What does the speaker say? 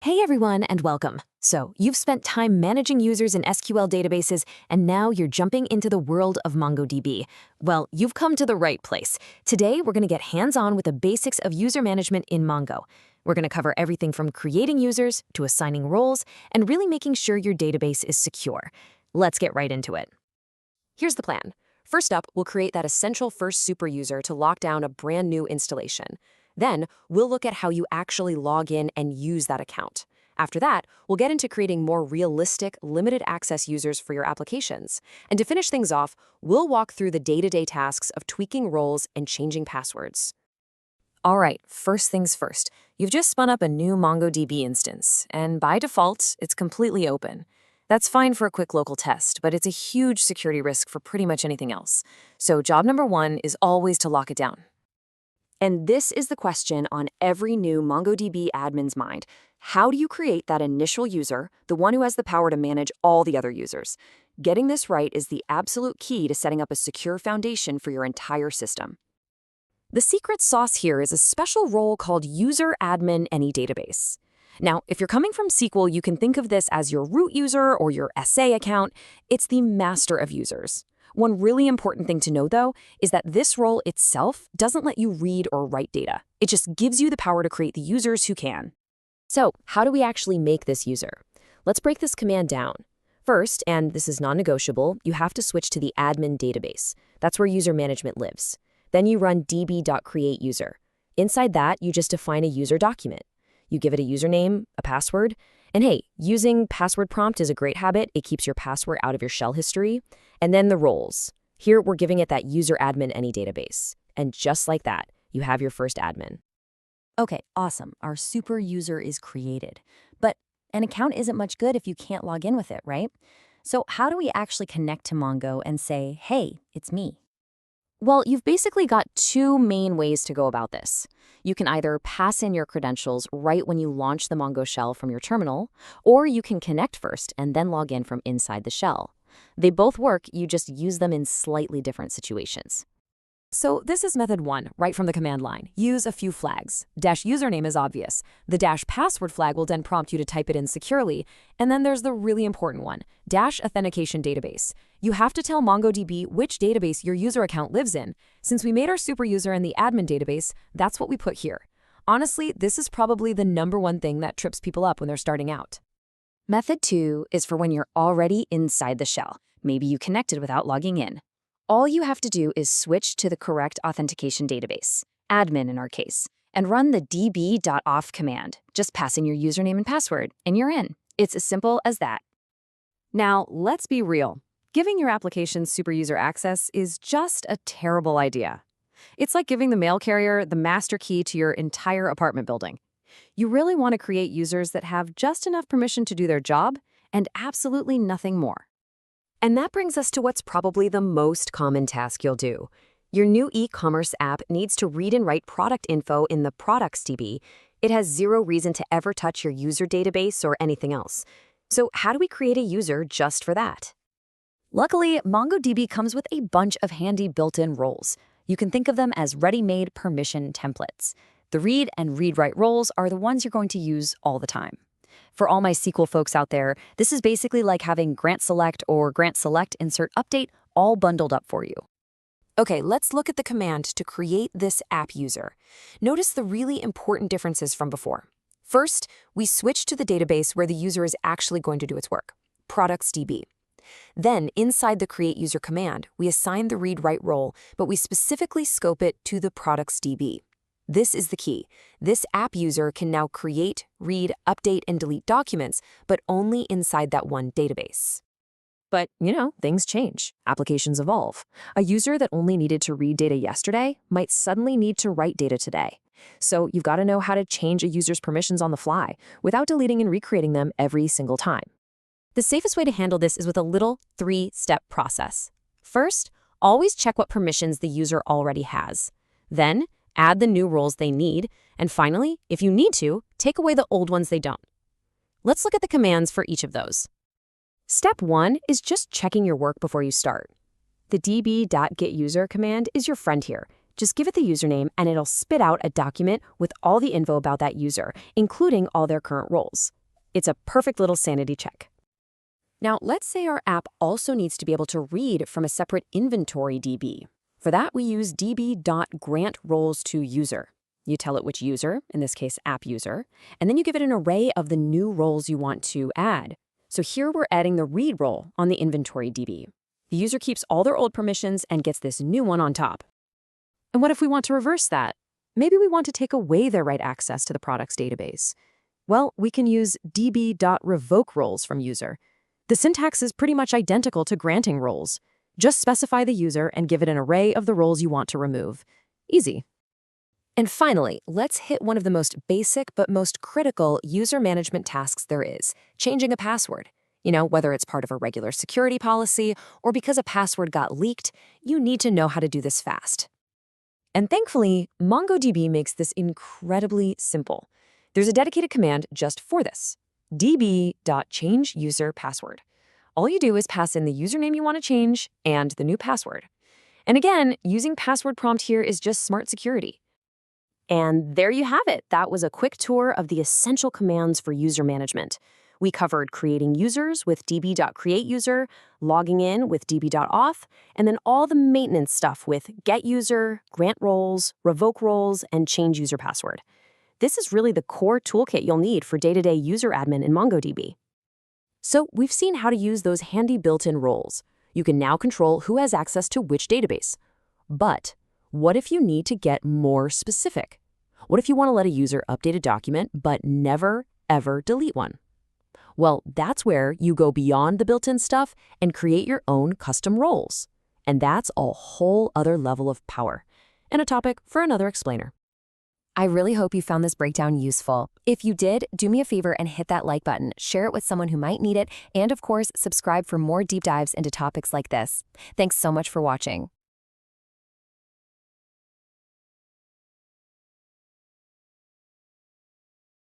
Hey everyone, and welcome. So, you've spent time managing users in SQL databases, and now you're jumping into the world of MongoDB. Well, you've come to the right place. Today, we're going to get hands-on with the basics of user management in Mongo. We're going to cover everything from creating users to assigning roles and really making sure your database is secure. Let's get right into it. Here's the plan. First up, we'll create that essential first superuser to lock down a brand new installation. Then, we'll look at how you actually log in and use that account. After that, we'll get into creating more realistic, limited access users for your applications. And to finish things off, we'll walk through the day-to-day tasks of tweaking roles and changing passwords. All right, first things first. You've just spun up a new MongoDB instance, and by default, it's completely open. That's fine for a quick local test, but it's a huge security risk for pretty much anything else. So job number one is always to lock it down. And this is the question on every new MongoDB admin's mind. How do you create that initial user, the one who has the power to manage all the other users? Getting this right is the absolute key to setting up a secure foundation for your entire system. The secret sauce here is a special role called userAdmin any database. Now, if you're coming from SQL, you can think of this as your root user or your SA account. It's the master of users. One really important thing to know, though, is that this role itself doesn't let you read or write data. It just gives you the power to create the users who can. So, how do we actually make this user? Let's break this command down. First, and this is non-negotiable, you have to switch to the admin database. That's where user management lives. Then you run db.createUser. Inside that, you just define a user document. You give it a username, a password, and hey, using password prompt is a great habit. It keeps your password out of your shell history. And then the roles. Here, we're giving it that userAdmin any database. And just like that, you have your first admin. Okay, awesome. Our super user is created. But an account isn't much good if you can't log in with it, right? So how do we actually connect to Mongo and say, hey, it's me? Well, you've basically got two main ways to go about this. You can either pass in your credentials right when you launch the Mongo shell from your terminal, or you can connect first and then log in from inside the shell. They both work, you just use them in slightly different situations. So this is method one, right from the command line. Use a few flags. -username is obvious. The -password flag will then prompt you to type it in securely. And then there's the really important one, -authentication database. You have to tell MongoDB which database your user account lives in. Since we made our superuser in the admin database, that's what we put here. Honestly, this is probably the number one thing that trips people up when they're starting out. Method two is for when you're already inside the shell. Maybe you connected without logging in. All you have to do is switch to the correct authentication database, admin in our case, and run the db.auth command. Just pass in your username and password, and you're in. It's as simple as that. Now, let's be real. Giving your application superuser access is just a terrible idea. It's like giving the mail carrier the master key to your entire apartment building. You really want to create users that have just enough permission to do their job and absolutely nothing more. And that brings us to what's probably the most common task you'll do. Your new e-commerce app needs to read and write product info in the products DB. It has zero reason to ever touch your user database or anything else. So how do we create a user just for that? Luckily, MongoDB comes with a bunch of handy built-in roles. You can think of them as ready-made permission templates. The read and read-write roles are the ones you're going to use all the time. For all my SQL folks out there, this is basically like having grant_select or grant_select insert update all bundled up for you. Okay, let's look at the command to create this app user. Notice the really important differences from before. First, we switch to the database where the user is actually going to do its work, products DB. Then, inside the createUser command, we assign the read-write role, but we specifically scope it to the products DB. This is the key. This app user can now create, read, update, and delete documents, but only inside that one database. But, things change. Applications evolve. A user that only needed to read data yesterday might suddenly need to write data today. So you've got to know how to change a user's permissions on the fly without deleting and recreating them every single time. The safest way to handle this is with a little 3-step process. First, always check what permissions the user already has. Then, add the new roles they need, and finally, if you need to, take away the old ones they don't. Let's look at the commands for each of those. Step 1 is just checking your work before you start. The db.getUser command is your friend here. Just give it the username and it'll spit out a document with all the info about that user, including all their current roles. It's a perfect little sanity check. Now, let's say our app also needs to be able to read from a separate inventory DB. For that, we use db.grantRolesToUser. You tell it which user, in this case app user, and then you give it an array of the new roles you want to add. So here we're adding the read role on the inventory DB. The user keeps all their old permissions and gets this new one on top. And what if we want to reverse that? Maybe we want to take away their write access to the product's database. Well, we can use db.revokeRolesFromUser. The syntax is pretty much identical to granting roles. Just specify the user and give it an array of the roles you want to remove. Easy. And finally, let's hit one of the most basic but most critical user management tasks there is, changing a password. Whether it's part of a regular security policy or because a password got leaked, you need to know how to do this fast. And thankfully, MongoDB makes this incredibly simple. There's a dedicated command just for this, db.changeUserPassword. All you do is pass in the username you want to change and the new password. And again, using password prompt here is just smart security. And there you have it. That was a quick tour of the essential commands for user management. We covered creating users with db.createUser, logging in with db.auth, and then all the maintenance stuff with getUser, grantRoles, revokeRoles, and changeUserPassword. This is really the core toolkit you'll need for day-to-day userAdmin in MongoDB. So we've seen how to use those handy built-in roles. You can now control who has access to which database. But what if you need to get more specific? What if you want to let a user update a document but never, ever delete one? Well, that's where you go beyond the built-in stuff and create your own custom roles. And that's a whole other level of power, and a topic for another explainer. I really hope you found this breakdown useful. If you did, do me a favor and hit that like button, share it with someone who might need it, and of course, subscribe for more deep dives into topics like this. Thanks so much for watching.